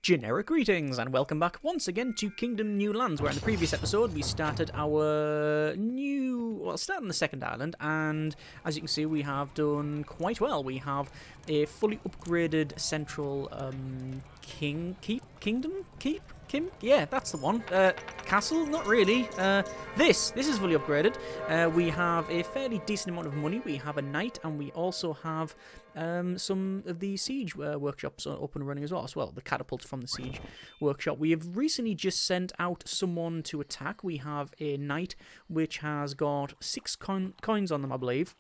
Generic greetings and welcome back once again to Kingdom New Lands, where in the previous episode we started our starting the second island, and as you can see we have done quite well. We have a fully upgraded central yeah, that's the one. Castle? Not really. This is fully upgraded. We have a fairly decent amount of money. We have a knight, and we also have some of the siege workshops up and running as well. The catapult from the siege workshop. We have recently just sent out someone to attack. We have a knight which has got 6 coins on them, I believe,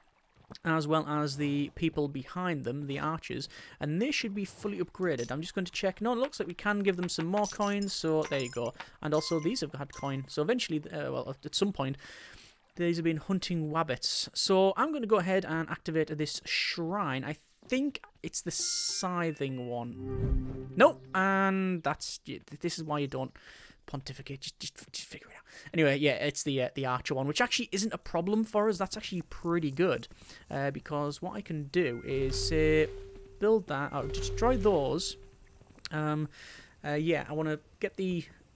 as well as the people behind them, the archers, and they should be fully upgraded. I'm just going to check. No, it looks like we can give them some more coins, so there you go. And also these have had coin, so eventually, at some point, these have been hunting wabbits. So I'm going to go ahead and activate this shrine. I think it's the scything one. Nope, and this is why you don't pontificate. Just figure it out. Anyway, yeah, it's the archer one, which actually isn't a problem for us. That's actually pretty good, because what I can do is build that. I'll destroy those. Yeah, I want to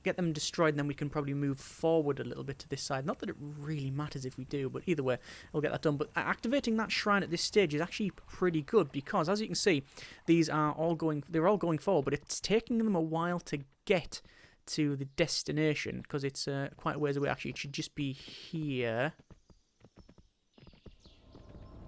get them destroyed, and then we can probably move forward a little bit to this side. Not that it really matters if we do, but either way, we'll get that done. But activating that shrine at this stage is actually pretty good, because as you can see, they're all going forward, but it's taking them a while to get to the destination, because it's quite a ways away. Actually, it should just be here.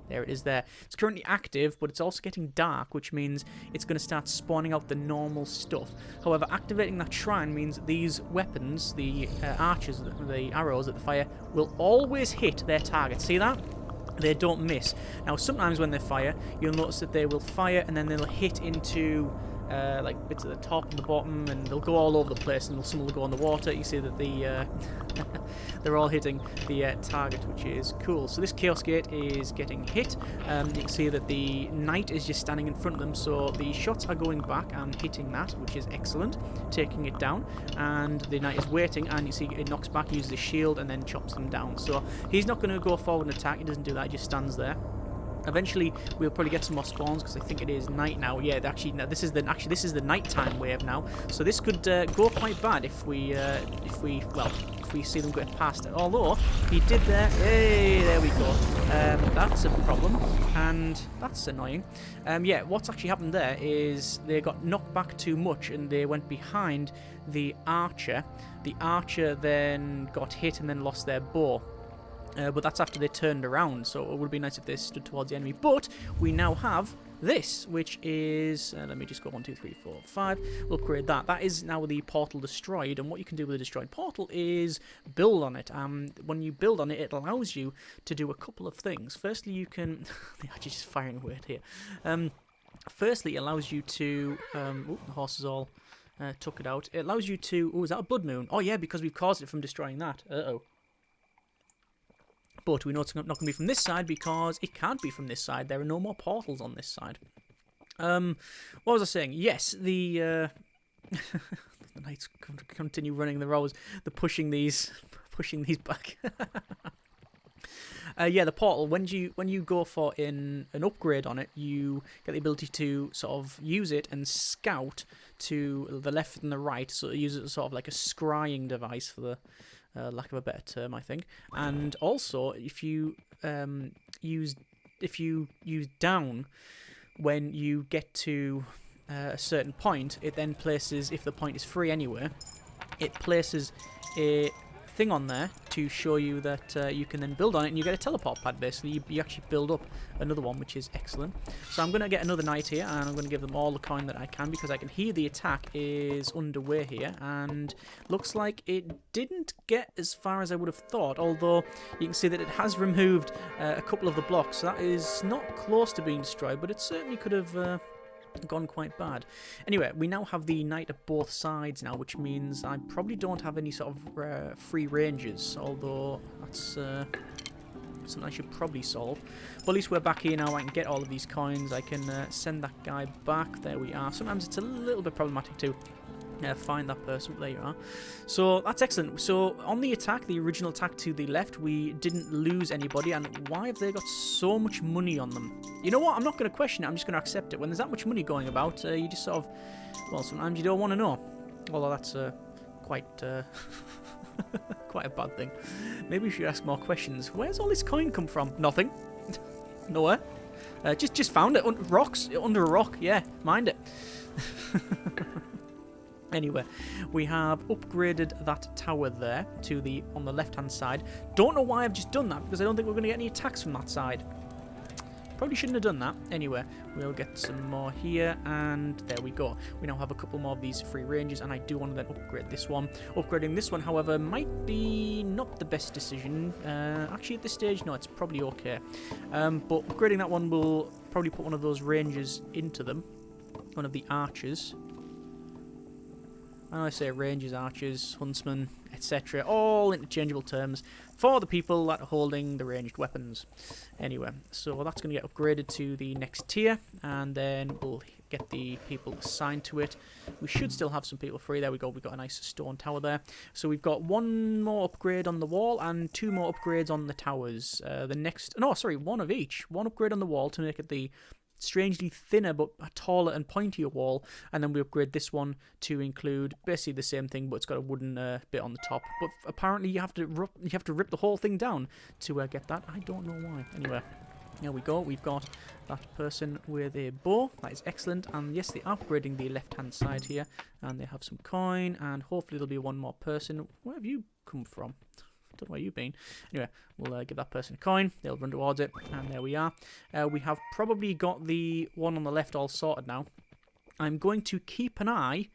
There it is there. It's currently active, but it's also getting dark, which means it's going to start spawning out the normal stuff. However, activating that shrine means these weapons, the archers, the arrows that they fire, will always hit their target. See that? They don't miss. Now, sometimes when they fire, you'll notice that they will fire and then they'll hit into like bits at the top and the bottom, and they'll go all over the place, and some will go on the water. You see that they're all hitting the target, which is cool. So this Chaos Gate is getting hit. You can see that the knight is just standing in front of them, so the shots are going back and hitting that, which is excellent, taking it down. And the knight is waiting, and you see it knocks back, uses the shield, and then chops them down. So he's not going to go forward and attack. He doesn't do that. He just stands there. Eventually, we'll probably get some more spawns, because I think it is night now. Yeah, actually, no, this is the nighttime wave now. So this could go quite bad if we see them get past it. Although he did there. Hey, there we go. That's a problem, and that's annoying. Yeah, what's actually happened there is they got knocked back too much, and they went behind the archer. The archer then got hit and then lost their bow. But that's after they turned around, so it would be nice if they stood towards the enemy. But we now have this, which is... let me just go 1, 2, 3, 4, 5. We'll upgrade that. That is now the portal destroyed, and what you can do with a destroyed portal is build on it. When you build on it, it allows you to do a couple of things. Firstly, you can... They're actually just firing away at here. Firstly, it allows you to... the horse is all took it out. It allows you to... Oh, is that a blood moon? Oh, yeah, because we've caused it from destroying that. Uh-oh. But we know it's not going to be from this side, because it can't be from this side. There are no more portals on this side. What was I saying? Yes, the knights continue running the rows. They're pushing these back. Yeah, the portal. When you go for an upgrade on it, you get the ability to sort of use it and scout to the left and the right. So use it as sort of like a scrying device, for the lack of a better term, I think. And also, if you use down when you get to a certain point, it then places, if the point is free anywhere, it places a thing on there to show you that you can then build on it, and you get a teleport pad. Basically, you actually build up another one, which is excellent. So I'm going to get another knight here, and I'm going to give them all the coin that I can, because I can hear the attack is underway here, and looks like it didn't get as far as I would have thought, although you can see that it has removed a couple of the blocks. So that is not close to being destroyed, but it certainly could have gone quite bad. Anyway, we now have the knight at both sides now, which means I probably don't have any sort of free ranges, although that's something I should probably solve. But at least we're back here now. I can get all of these coins. I can send that guy back. There we are. Sometimes it's a little bit problematic too, Find that person. There you are. So that's excellent. So on the attack, the original attack to the left, we didn't lose anybody. And why have they got so much money on them? You know what? I'm not going to question it. I'm just going to accept it. When there's that much money going about, you just sort of, well, sometimes you don't want to know. Although that's quite quite a bad thing. Maybe we should ask more questions. Where's all this coin come from? Nothing. Nowhere. Just found it. Rocks. Under a rock. Yeah, mind it. Anyway, we have upgraded that tower there to the on the left-hand side. Don't know why I've just done that, because I don't think we're going to get any attacks from that side. Probably shouldn't have done that. Anyway, we'll get some more here, and there we go. We now have a couple more of these free ranges, and I do want to then upgrade this one. Upgrading this one, however, might be not the best decision. Actually, at this stage, no, it's probably okay. But upgrading that one will probably put one of those ranges into them. One of the archers. I say rangers, archers, huntsmen, etc. All interchangeable terms for the people that are holding the ranged weapons. Anyway, so that's going to get upgraded to the next tier, and then we'll get the people assigned to it. We should still have some people free. There we go. We've got a nice stone tower there. So we've got one more upgrade on the wall and two more upgrades on the towers. One of each. One upgrade on the wall to make it the strangely thinner but a taller and pointier wall, and then we upgrade this one to include basically the same thing, but it's got a wooden bit on the top. But apparently you have to rip the whole thing down to get that. I don't know why. Anyway, there we go. We've got that person with a bow. That is excellent. And yes, they are upgrading the left-hand side here, and they have some coin, and hopefully there'll be one more person. Where have you come from? Don't know where you've been. Anyway, we'll give that person a coin. They'll run towards it, and there we are. We have probably got the one on the left all sorted now. I'm going to keep an eye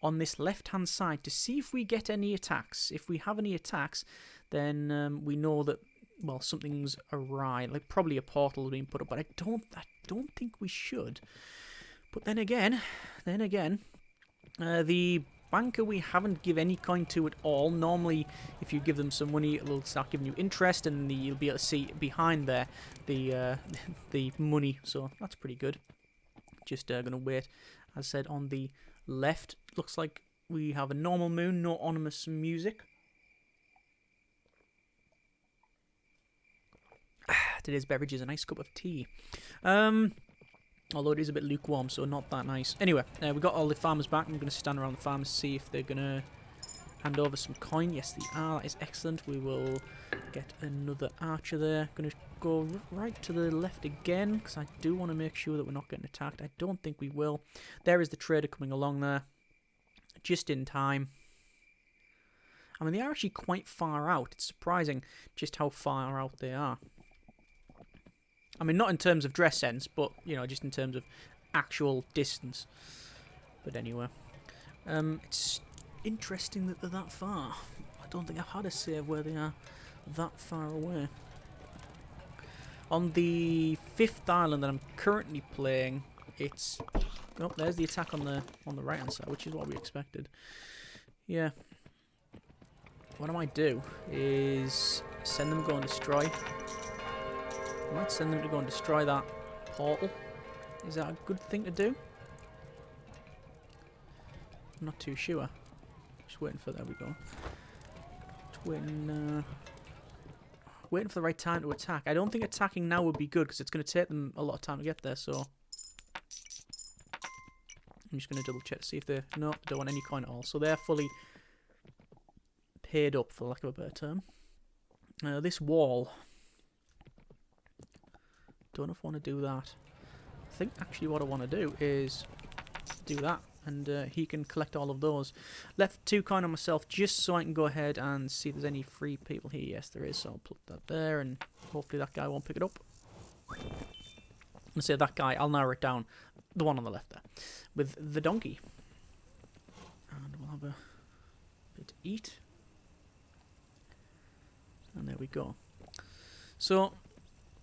on this left-hand side to see if we get any attacks. If we have any attacks, then we know that, well, something's awry. Like probably a portal has been put up, but I don't think we should. But then again, the banker we haven't give any coin to at all. Normally, if you give them some money, it'll start giving you interest, and you'll be able to see behind there the money. So that's pretty good. Just gonna wait. As I said, on the left, looks like we have a normal moon, no ominous music. Today's beverage is a nice cup of tea. Although it is a bit lukewarm, so not that nice. Anyway, we got all the farmers back. I'm going to stand around the farmers, see if they're going to hand over some coin. Yes, they are. That is excellent. We will get another archer there. Going to go right to the left again, because I do want to make sure that we're not getting attacked. I don't think we will. There is the trader coming along there, just in time. I mean, they are actually quite far out. It's surprising just how far out they are. I mean, not in terms of dress sense, but, you know, just in terms of actual distance. But anyway. It's interesting that they're that far. I don't think I've had a save where they are that far away. On the 5th island that I'm currently playing, it's... Oh, there's the attack on the right-hand side, which is what we expected. Yeah. What I might do is send them go and destroy. I might send them to go and destroy that portal. Is that a good thing to do? I'm not too sure. Just waiting for... There we go. Just waiting for the right time to attack. I don't think attacking now would be good, because it's going to take them a lot of time to get there, so... I'm just going to double check to see if they... No, they don't want any coin at all. So they're fully paid up, for lack of a better term. This wall... Don't know if I want to do that. I think actually what I want to do is do that, and he can collect all of those. Left 2 coin on myself just so I can go ahead and see if there's any free people here. Yes, there is, so I'll put that there, and hopefully that guy won't pick it up. I'll say that guy, I'll narrow it down. The one on the left there, with the donkey. And we'll have a bit to eat. And there we go. So...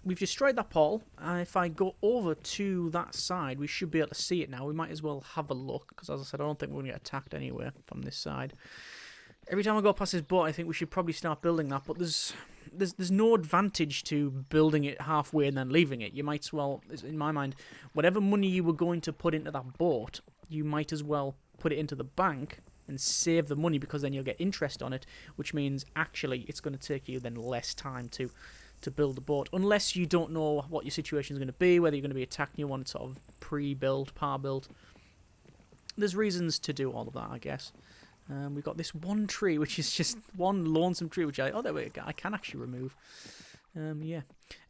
We've destroyed that portal, and if I go over to that side, we should be able to see it now. We might as well have a look, because as I said, I don't think we're going to get attacked anywhere from this side. Every time I go past this boat, I think we should probably start building that, but there's no advantage to building it halfway and then leaving it. You might as well, in my mind, whatever money you were going to put into that boat, you might as well put it into the bank and save the money, because then you'll get interest on it, which means actually it's going to take you then less time to build a boat, unless you don't know what your situation is going to be, whether you're going to be attacked and you want it sort of pre-built, par-built. There's reasons to do all of that, I guess. We've got this one tree, which is just one lonesome tree, which I can actually remove. Yeah.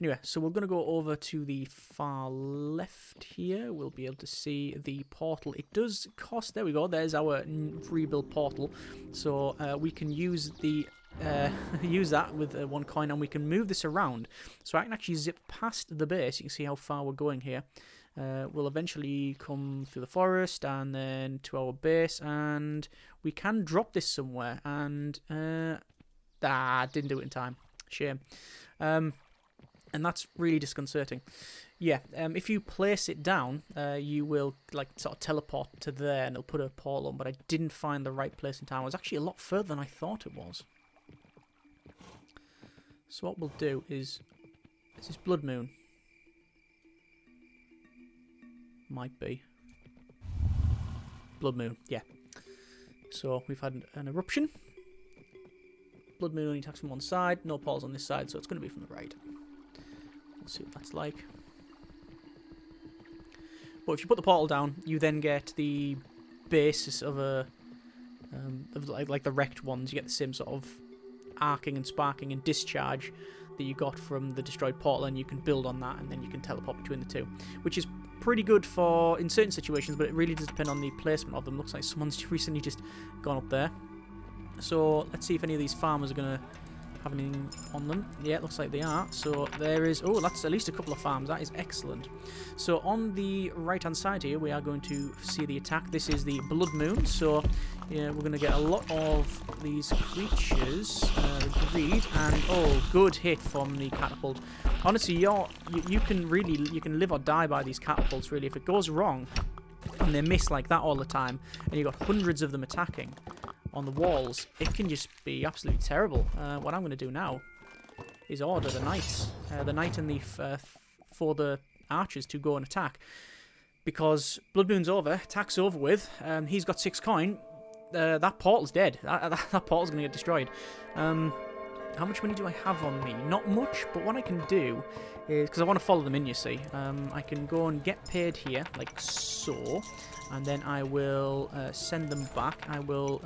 Anyway, so we're going to go over to the far left here. We'll be able to see the portal. It does cost... There we go. There's our rebuild portal. So we can use the... use that with 1 coin, and we can move this around. So I can actually zip past the base. You can see how far we're going here. We'll eventually come through the forest and then to our base, and we can drop this somewhere. And didn't do it in time. Shame. And that's really disconcerting. Yeah, if you place it down, you will like sort of teleport to there, and it'll put a portal on. But I didn't find the right place in time. It was actually a lot further than I thought it was. So what we'll do is this Blood Moon? Might be. Blood Moon, yeah. So we've had an eruption. Blood Moon only attacks from one side, no portals on this side, so it's going to be from the right. We'll see what that's like. But if you put the portal down, you then get the basis of a... like the wrecked ones. You get the same sort of arcing and sparking and discharge that you got from the destroyed portal, and you can build on that, and then you can teleport between the two, which is pretty good for in certain situations, but it really does depend on the placement of them. Looks like someone's recently just gone up there. So let's see if any of these farmers are going to have anything on them. Yeah, it looks like they are. So there is... Oh, that's at least a couple of farms. That is excellent. So on the right-hand side here, we are going to see the attack. This is the Blood Moon. So yeah, we're going to get a lot of these creatures. Greed. And, oh, good hit from the catapult. Honestly, you can live or die by these catapults, really. If it goes wrong, and they miss like that all the time, and you've got hundreds of them attacking on the walls, it can just be absolutely terrible. What I'm going to do now is order the knights, the knight and the for the archers to go and attack, because Blood Moon's over, attack's over with. He's got 6 coin. That portal's dead. That portal's going to get destroyed. How much money do I have on me? Not much, but what I can do is, because I want to follow them in, you see, I can go and get paid here, like so, and then I will send them back. I will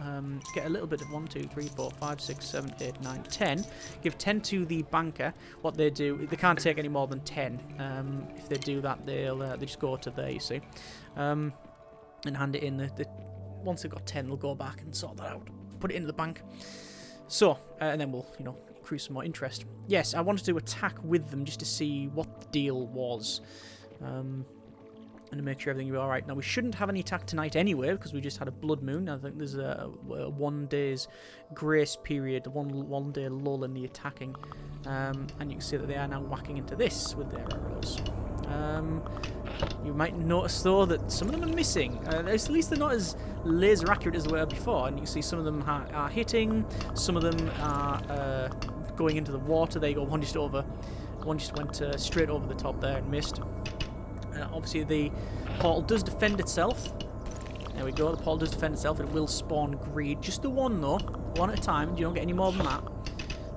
get a little bit of 1, 2, 3, 4, 5, 6, 7, 8, 9, 10. Give 10 to the banker. What they do, they can't take any more than 10. If they do that, they just go to there, you see, and hand it in. Once they've got 10, they'll go back and sort that out, put it into the bank. So, and then we'll, accrue some more interest. Yes, I wanted to attack with them just to see what the deal was. And to make sure everything will be alright. Now, we shouldn't have any attack tonight anyway, because we just had a Blood Moon. I think there's a 1 day's grace period, one day lull in the attacking. And you can see that they are now whacking into this with their arrows. You might notice, though, that some of them are missing. At least they're not as laser accurate as they were before. And you can see some of them are hitting, some of them are going into the water. There you go, one just went straight over the top there and missed. Obviously, the portal does defend itself. There we go, the portal does defend itself. It will spawn greed. Just the one, though. One at a time. You don't get any more than that.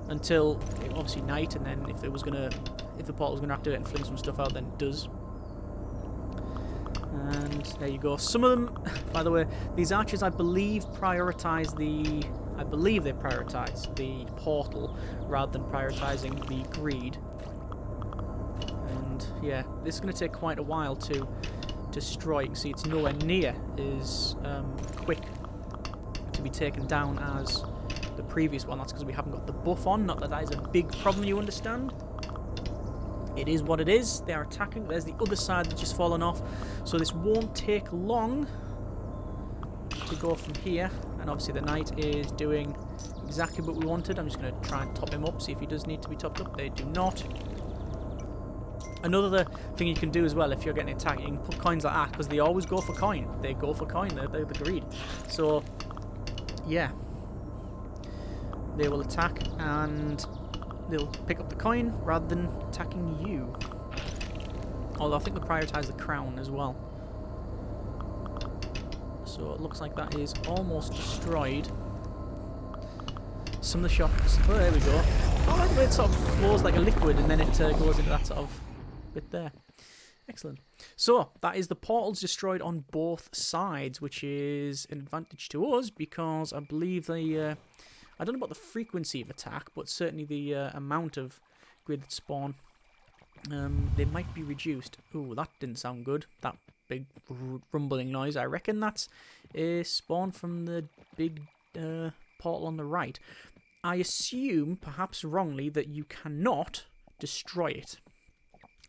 Until, obviously, night. And then if the portal was going to activate and fling some stuff out, then it does. And there you go. Some of them, by the way, these archers, I believe, prioritize the portal rather than prioritizing the greed. And yeah, this is going to take quite a while to destroy. You can see it's nowhere near as quick to be taken down as the previous one. That's because we haven't got the buff on. Not that that is a big problem, you understand. It is what it is. They are attacking. There's the other side that's just fallen off. So this won't take long to go from here. And obviously the knight is doing exactly what we wanted. I'm just going to try and top him up, see if he does need to be topped up. They do not. Another thing you can do as well, if you're getting attacked, you can put coins like that, because they always go for coin. They go for coin. They're the greed. So, yeah. They will attack and they'll pick up the coin rather than attacking you. Although I think they'll prioritise the crown as well. So it looks like that is almost destroyed. Some of the shots... Oh, there we go. I like the way it sort of flows like a liquid and then it goes into that sort of bit there. Excellent. So, that is the portals destroyed on both sides, which is an advantage to us because I believe the... I don't know about the frequency of attack, but certainly the amount of grid that spawn, they might be reduced. Ooh, that didn't sound good. That big rumbling noise. I reckon that's a spawn from the big portal on the right. I assume, perhaps wrongly, that you cannot destroy it.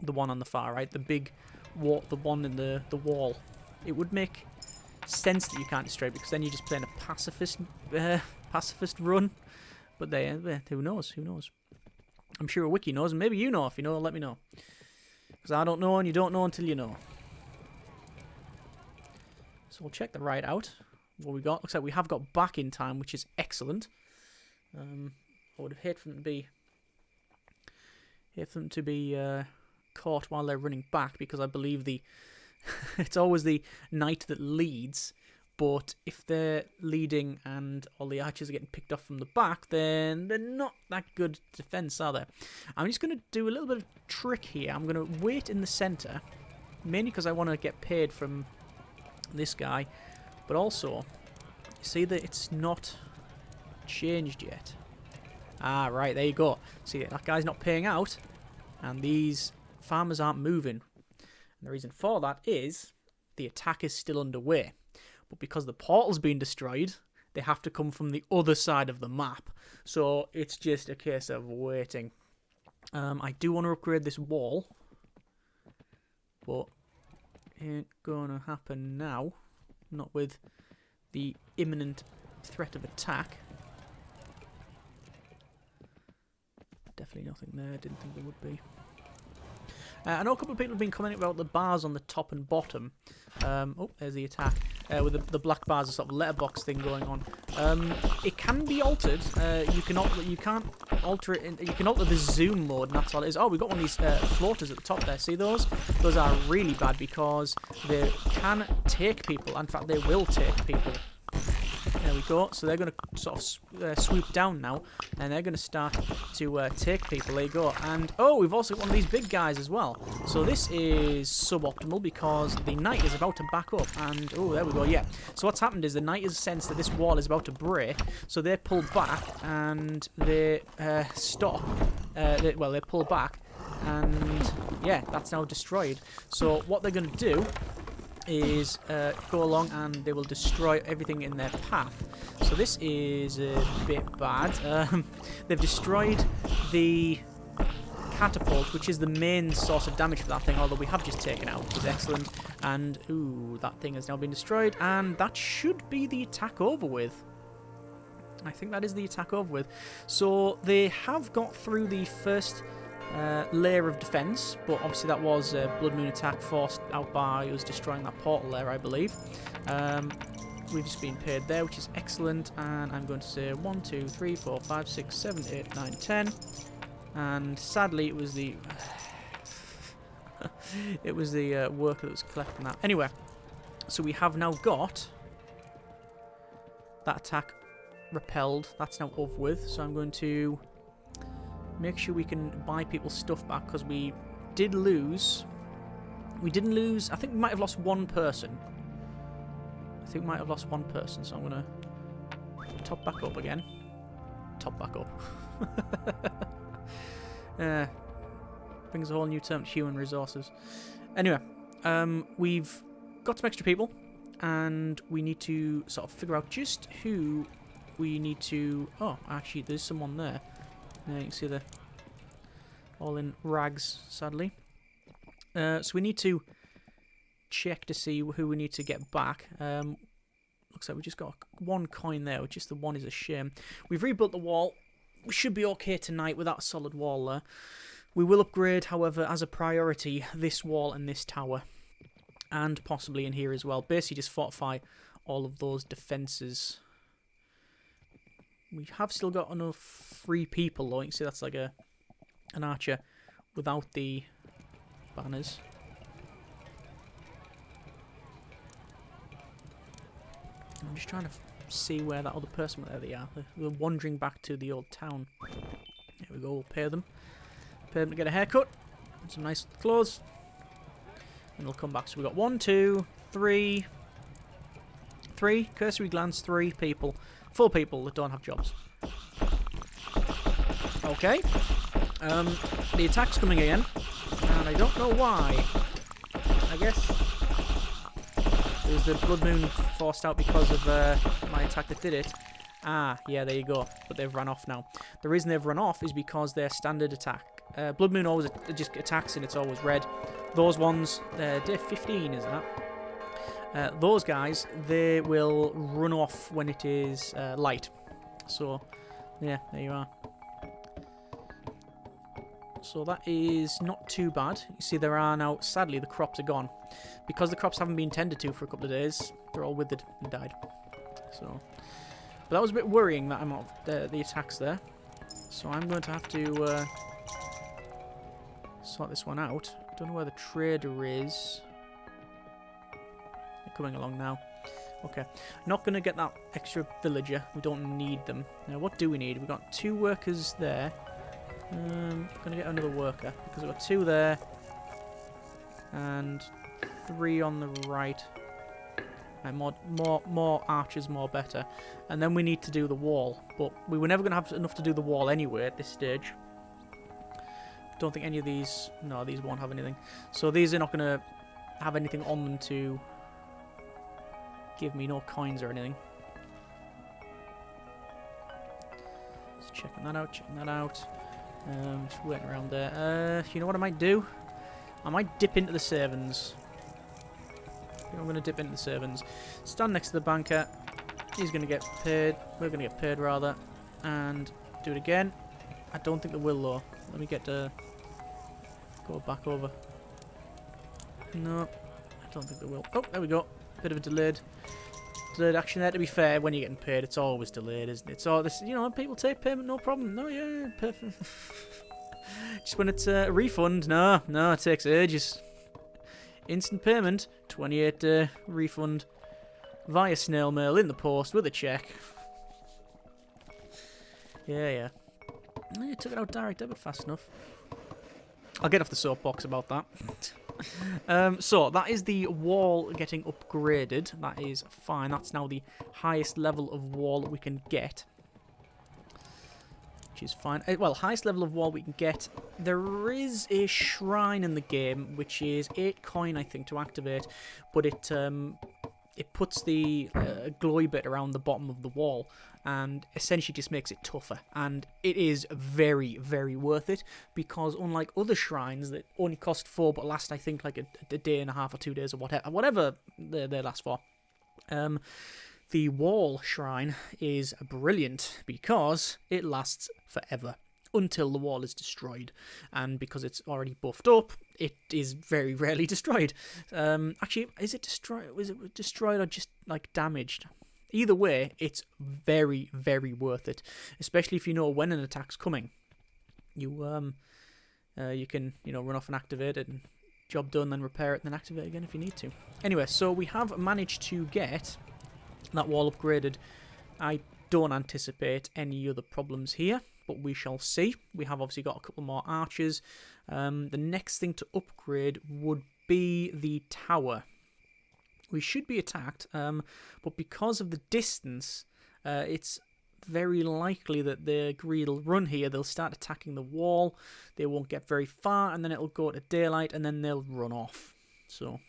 The one on the far right, the big the one in the wall. It would make sense that you can't destroy it because then you're just playing a pacifist run. But who knows? Who knows? I'm sure a wiki knows, and maybe you know. If you know, let me know. Because I don't know, and you don't know until you know. So we'll check the right out. What we got? Looks like we have got back in time, which is excellent. I would have hated for them to be caught while they're running back, because I believe it's always the knight that leads. But if they're leading and all the archers are getting picked off from the back, then they're not that good defense, are they? I'm just going to do a little bit of trick here. I'm going to wait in the center, mainly because I want to get paid from this guy, but also see that it's not changed yet. Ah, right, there you go. See, that guy's not paying out, and these farmers aren't moving. And the reason for that is the attack is still underway. But because the portal's been destroyed, they have to come from the other side of the map. So it's just a case of waiting. I do want to upgrade this wall, but it ain't gonna happen now. Not with the imminent threat of attack. Definitely nothing there. Didn't think there would be. I know a couple of people have been commenting about the bars on the top and bottom. Oh, there's the attack. With the black bars, a sort of letterbox thing going on. It can be altered. You can't alter it. You can alter the zoom mode, and that's all it is. Oh, we've got one of these floaters at the top there. See those? Those are really bad because they can take people. In fact, they will take people. There we go. So they're going to sort of swoop down now, and they're going to start to take people. There you go. And, oh, we've also got one of these big guys as well. So this is suboptimal because the knight is about to back up. And, oh, there we go, yeah. So what's happened is the knight has sensed that this wall is about to break. So they pull back, and they stop. They pull back, and, yeah, that's now destroyed. So what they're going to do is go along and they will destroy everything in their path. So this is a bit bad. They've destroyed the catapult, which is the main source of damage for that thing, although we have just taken out, which is excellent. And, ooh, that thing has now been destroyed, and that should be the attack over with. I think that is the attack over with. So they have got through the first layer of defense, but obviously that was a Blood Moon attack forced out by us destroying that portal there, I believe. We've just been paid there, which is excellent, and I'm going to say 1, 2, 3, 4, 5, 6, 7, 8, 9, 10, and sadly it was the it was the worker that was collecting that. Anyway, so we have now got that attack repelled. That's now over with, so I'm going to make sure we can buy people's stuff back, because we didn't lose, I think we might have lost one person. So I'm going to top back up again. Top back up. Brings a whole new term to human resources. Anyway, we've got some extra people, and we need to sort of figure out just who we need to... Oh, actually, there's someone there. You can see they're all in rags, sadly. So we need to check to see who we need to get back. Looks like we just got one coin there, which is the one is a shame. We've rebuilt the wall. We should be okay tonight with that solid wall there. We will upgrade, however, as a priority, this wall and this tower. And possibly in here as well. Basically just fortify all of those defences. We have still got enough free people, though. You can see that's like an archer without the banners. I'm just trying to see where that other person, there they are. They're wandering back to the old town. There we go, we'll pay them. Pay them to get a haircut. And some nice clothes. And they'll come back. So we've got 1, 2, 3. 3, cursory glance, 3 people. 4 people that don't have jobs. Okay. The attack's coming again. And I don't know why. I guess it was the Blood Moon forced out because of my attack that did it. Ah, yeah, there you go. But they've run off now. The reason they've run off is because their standard attack. Blood Moon always just attacks and it's always red. Those ones, day 15 is that? Those guys, they will run off when it is light. So, yeah, there you are. So that is not too bad. You see, there are now, sadly, the crops are gone. Because the crops haven't been tended to for a couple of days, they're all withered and died. So, but that was a bit worrying, that amount of the attacks there. So I'm going to have to sort this one out. Don't know where the trader is. They're coming along now. Okay. Not going to get that extra villager. We don't need them. Now, what do we need? We've got 2 workers there. I'm going to get another worker. Because we've got 2 there. And 3 on the right. Right, more archers, more better. And then we need to do the wall. But we were never going to have enough to do the wall anyway at this stage. Don't think any of these... No, these won't have anything. So these are not going to have anything on them to give me no coins or anything. Just checking that out, just waiting around there. You know what I might do? I might dip into the servants. I think I'm going to dip into the servants. Stand next to the banker. He's going to get paid. We're going to get paid, rather. And do it again. I don't think they will, though. Let me get to go back over. No, I don't think they will. Oh, there we go. Bit of a delayed action there. To be fair, when you're getting paid, it's always delayed, isn't it? It's all this, you know, people take payment, no problem. No, yeah, perfect. Just when it's a refund, no, it takes ages. Instant payment, 28-day refund via snail mail in the post with a check. Yeah. You took it out direct debit fast enough. I'll get off the soapbox about that. So, that is the wall getting upgraded. That is fine. That's now the highest level of wall that we can get. Which is fine. Well, highest level of wall we can get. There is a shrine in the game, which is 8 coin, I think, to activate. But it puts the glowy bit around the bottom of the wall and essentially just makes it tougher. And it is very, very worth it because unlike other shrines that only cost 4 but last, I think, like a day and a half or 2 days or whatever they last for, the wall shrine is brilliant because it lasts forever until the wall is destroyed. And because it's already buffed up, it is very rarely destroyed. Actually, is it destroyed or just like damaged? Either way, it's very, very worth it, especially if you know when an attack's coming. You can, you know, run off and activate it, and job done, then repair it, and then activate it again if you need to. Anyway, so we have managed to get that wall upgraded. I don't anticipate any other problems here, but we shall see. We have obviously got a couple more archers. The next thing to upgrade would be the tower. We should be attacked, but because of the distance, it's very likely that the greed will run here. They'll start attacking the wall. They won't get very far, and then it'll go to daylight, and then they'll run off. So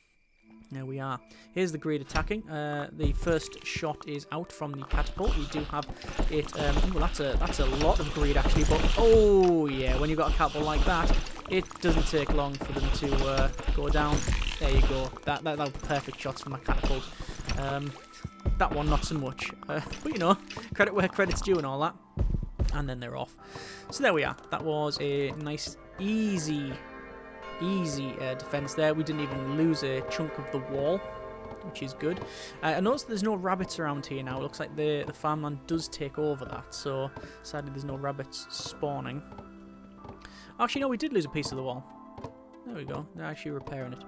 there we are. Here's the greed attacking. The first shot is out from the catapult. We do have it. Well, that's a lot of greed actually. But oh yeah, when you've got a catapult like that, it doesn't take long for them to go down. There you go. That was perfect shots from my catapult. That one not so much. But you know, credit where credit's due and all that. And then they're off. So there we are. That was a nice, easy defense there. We didn't even lose a chunk of the wall, which is good. I noticed there's no rabbits around here now. It looks like the farmland does take over that. So sadly, there's no rabbits spawning. Actually, no, we did lose a piece of the wall. There we go. They're actually repairing it.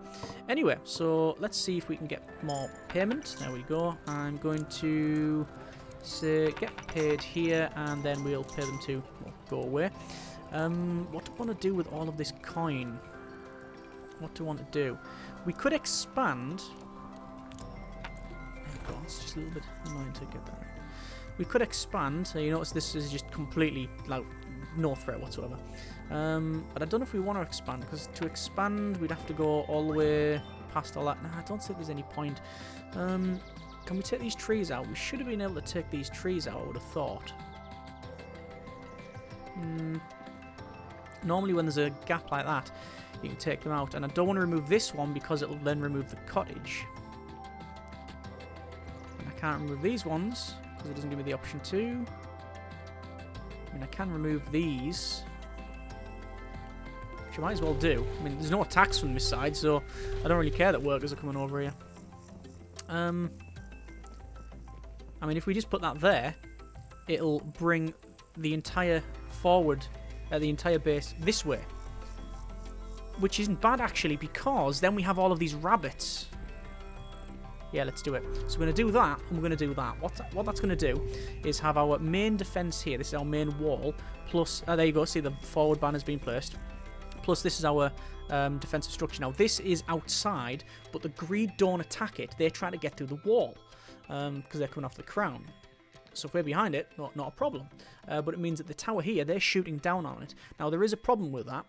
Anyway, so let's see if we can get more payment. There we go. I'm going to say get paid here, and then we'll pay them to go away. What do I want to do with all of this coin? What do I want to do? We could expand. Oh God, it's just a little bit annoying to get that. We could expand. So you notice this is just completely like no threat whatsoever. But I don't know if we want to expand, because to expand we'd have to go all the way past all that. Nah, I don't think there's any point. Can we take these trees out? We should have been able to take these trees out, I would have thought. Normally when there's a gap like that, you can take them out. And I don't want to remove this one because it will then remove the cottage. And I can't remove these ones because it doesn't give me the option to. I mean, I can remove these, which I might as well do. I mean, there's no attacks from this side, so I don't really care that workers are coming over here. I mean, if we just put that there, it'll bring the entire forward, the entire base this way. Which isn't bad, actually, because then we have all of these rabbits. Yeah, let's do it. So we're going to do that, and we're going to do that. What that's going to do is have our main defense here. This is our main wall. Plus, there you go. See, the forward banner's been placed. Plus, this is our defensive structure. Now, this is outside, but the greed don't attack it. They try to get through the wall because they're coming off the crown. So if we're behind it, not a problem. But it means that the tower here, they're shooting down on it. Now, there is a problem with that.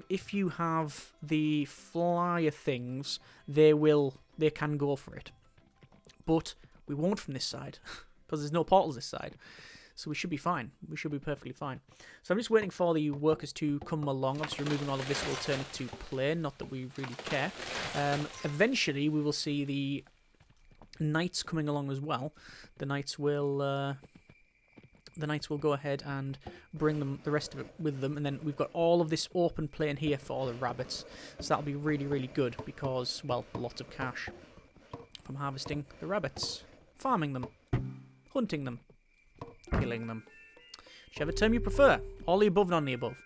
If you have the flyer things, they can go for it. But we won't from this side, because there's no portals this side. So we should be fine. We should be perfectly fine. So I'm just waiting for the workers to come along. Obviously, removing all of this will turn it to plain, not that we really care. Eventually, we will see the knights coming along as well. The knights will go ahead and bring the rest of it with them, and then we've got all of this open plain here for all the rabbits. So that'll be really, really good because, well, lots of cash from harvesting the rabbits, farming them, hunting them, killing them. Whichever term you prefer. All the above, none of the above.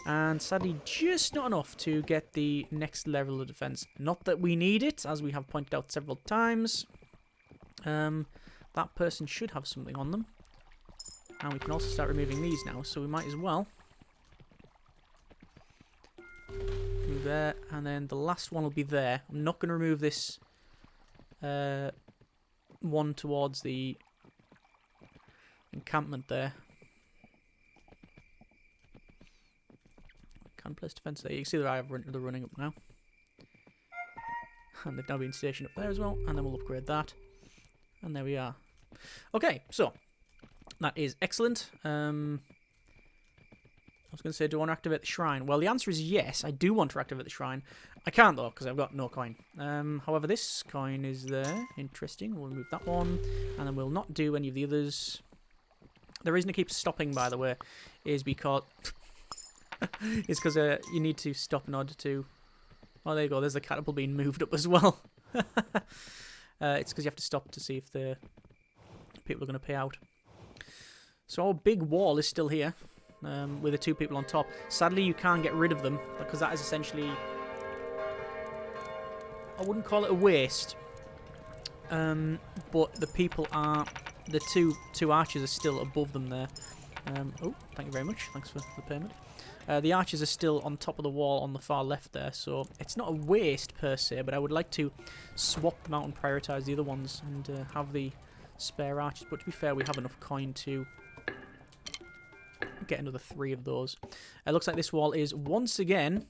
And sadly, just not enough to get the next level of defense. Not that we need it, as we have pointed out several times. That person should have something on them. And we can also start removing these now, so we might as well. Move there, and then the last one will be there. I'm not going to remove this one towards the encampment there. Can place defense there. You can see that they're running up now. And they've now been stationed up there as well, and then we'll upgrade that. And there we are. Okay, so that is excellent. I was going to say, do I want to activate the shrine? Well, the answer is yes. I do want to activate the shrine. I can't, though, because I've got no coin. However, this coin is there. Interesting. We'll remove that one. And then we'll not do any of the others. The reason it keeps stopping, by the way, is because... you need to stop in order to... Oh, there you go. There's the catapult being moved up as well. It's because you have to stop to see if the people are going to pay out. So our big wall is still here, with the two people on top. Sadly, you can't get rid of them, because that is essentially... I wouldn't call it a waste. But the people are... The two archers are still above them there. Oh, thank you very much. Thanks for the payment. The archers are still on top of the wall on the far left there, so it's not a waste per se, but I would like to swap them out and prioritise the other ones and have the spare archers. But to be fair, we have enough coin to get another 3 of those. It looks like this wall is once again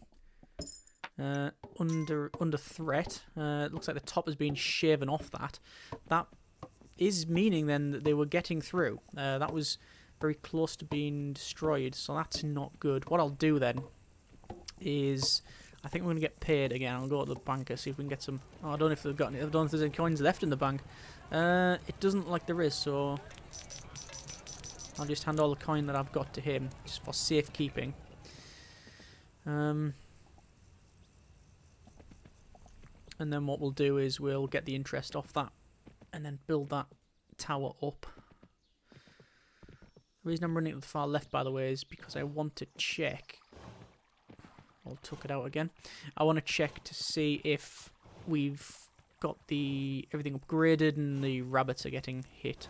under threat. It looks like the top has been shaven off that. That is meaning then that they were getting through. That was very close to being destroyed, so that's not good. What I'll do then is, I think we're going to get paid again. I'll go to the banker, see if we can get some... Oh, I don't know if they've got any. I don't know if there's any coins left in the bank. It doesn't look like there is, so I'll just hand all the coin that I've got to him, just for safekeeping. And then what we'll do is we'll get the interest off that, and then build that tower up. The reason I'm running to the far left, by the way, is because I want to check. I'll took it out again. I want to check to see if we've got everything upgraded and the rabbits are getting hit,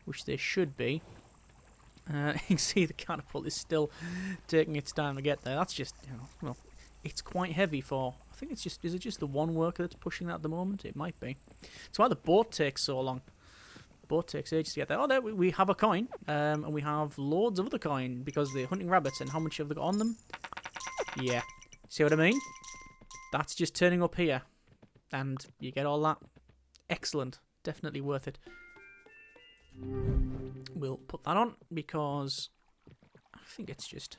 which they should be. You can see the catapult is still taking its time to get there. That's just, well, it's quite heavy for... I think it's just... Is it just the one worker that's pushing that at the moment? It might be. That's why the boat takes so long. The boat takes ages to get there. Oh, there we have a coin. And we have loads of other coin because they're hunting rabbits. And how much have they got on them? Yeah. See what I mean? That's just turning up here. And you get all that. Excellent. Definitely worth it. We'll put that on because I think it's just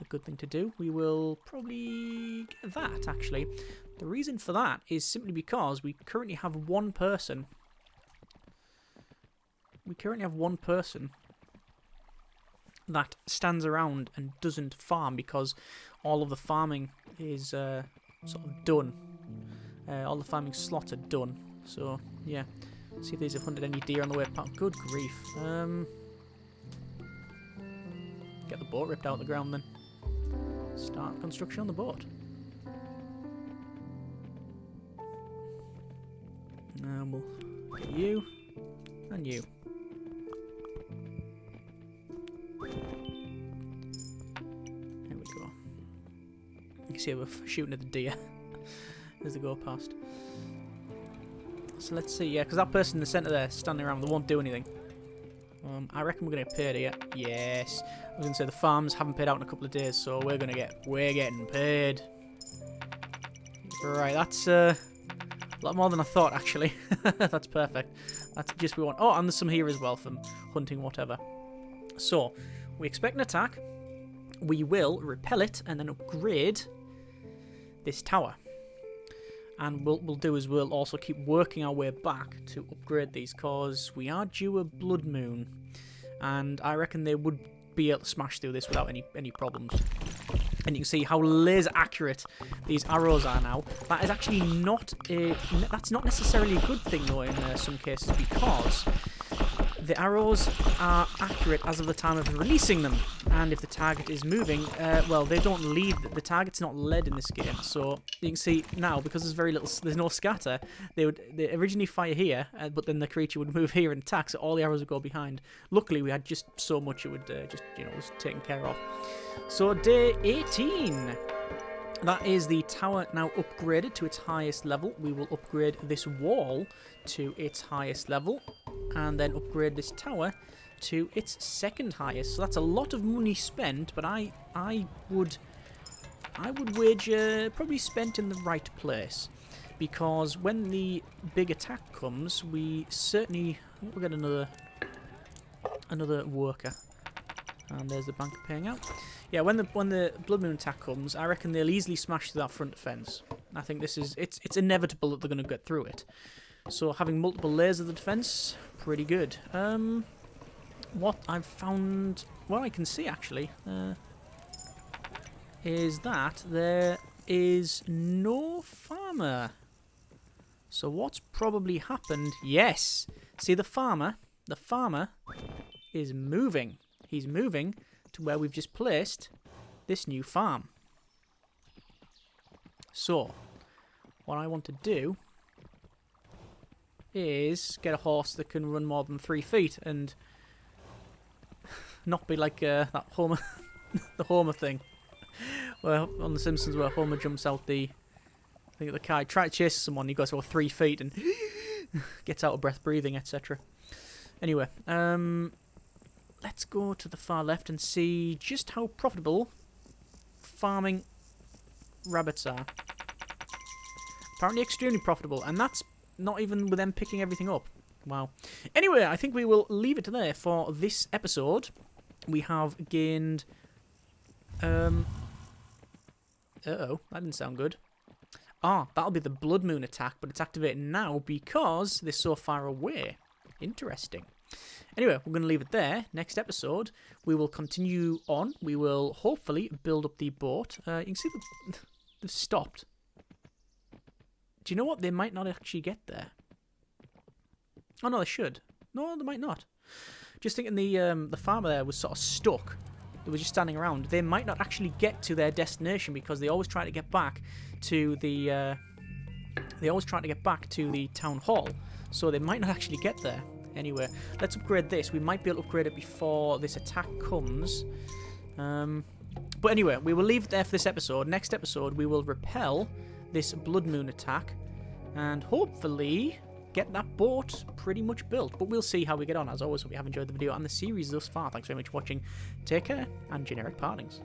a good thing to do. We will probably get that, actually. The reason for that is simply because we currently have one person. We currently have one person that stands around and doesn't farm because all of the farming is sort of done. All the farming slots are done. So, yeah. See if these have hunted any deer on the way back. Good grief. Get the boat ripped out of the ground then. Start construction on the boat. And we'll get you and you. There we go. You can see we're shooting at the deer as they go past. So let's see, yeah, because that person in the centre there standing around, they won't do anything. I reckon we're going to get paid here. Yes. I was going to say the farms haven't paid out in a couple of days, so we're getting paid. Right, that's a lot more than I thought, actually. That's perfect. That's just what we want. Oh, and there's some here as well from hunting whatever. So, we expect an attack. We will repel it and then upgrade this tower. And what we'll do is we'll also keep working our way back to upgrade these, because we are due a blood moon. And I reckon they would be able to smash through this without any problems. And you can see how laser accurate these arrows are now. That is actually not that's not necessarily a good thing though in some cases, because the arrows are accurate as of the time of releasing them, and if the target is moving, well, they don't lead. The target's not led in this game, so you can see now, because there's no scatter. They originally fire here, but then the creature would move here and attack, so all the arrows would go behind. Luckily, we had just so much it would just was taken care of. So day 18. That is the tower now upgraded to its highest level. We will upgrade this wall to its highest level, and then upgrade this tower to its second highest. So that's a lot of money spent, but I would wager probably spent in the right place, because when the big attack comes, we certainly we'll get another worker. And there's the banker paying out. Yeah, when the blood moon attack comes, I reckon they'll easily smash through that front defense. I think it's inevitable that they're going to get through it. So having multiple layers of the defense, pretty good. What I've found, what I can see actually, is that there is no farmer. So what's probably happened? Yes, see the farmer is moving. He's moving to where we've just placed this new farm. So, what I want to do is get a horse that can run more than 3 feet and not be like that Homer, the Homer thing, where on The Simpsons, where Homer jumps out the car, he tries to chase someone, he goes about 3 feet and gets out of breath breathing, etc. Anyway, let's go to the far left and see just how profitable farming rabbits are. Apparently extremely profitable, and that's not even with them picking everything up. Wow. Anyway, I think we will leave it there for this episode. We have gained... uh-oh, that didn't sound good. Ah, that'll be the blood moon attack, but it's activated now because they're so far away. Interesting. Anyway, we're going to leave it there. Next episode, we will continue on. We will hopefully build up the boat. You can see they've stopped. Do you know what? They might not actually get there. Oh, no, they should. No, they might not. Just thinking the farmer there was sort of stuck that were just standing around, they might not actually get to their destination because they always try to get back to the town hall. So they might not actually get there. Anyway, let's upgrade this. We might be able to upgrade it before this attack comes. But anyway, we will leave it there for this episode. Next episode, we will repel this Blood Moon attack and hopefully get that boat pretty much built. But we'll see how we get on. As always, hope you have enjoyed the video and the series thus far. Thanks very much for watching. Take care and generic partings.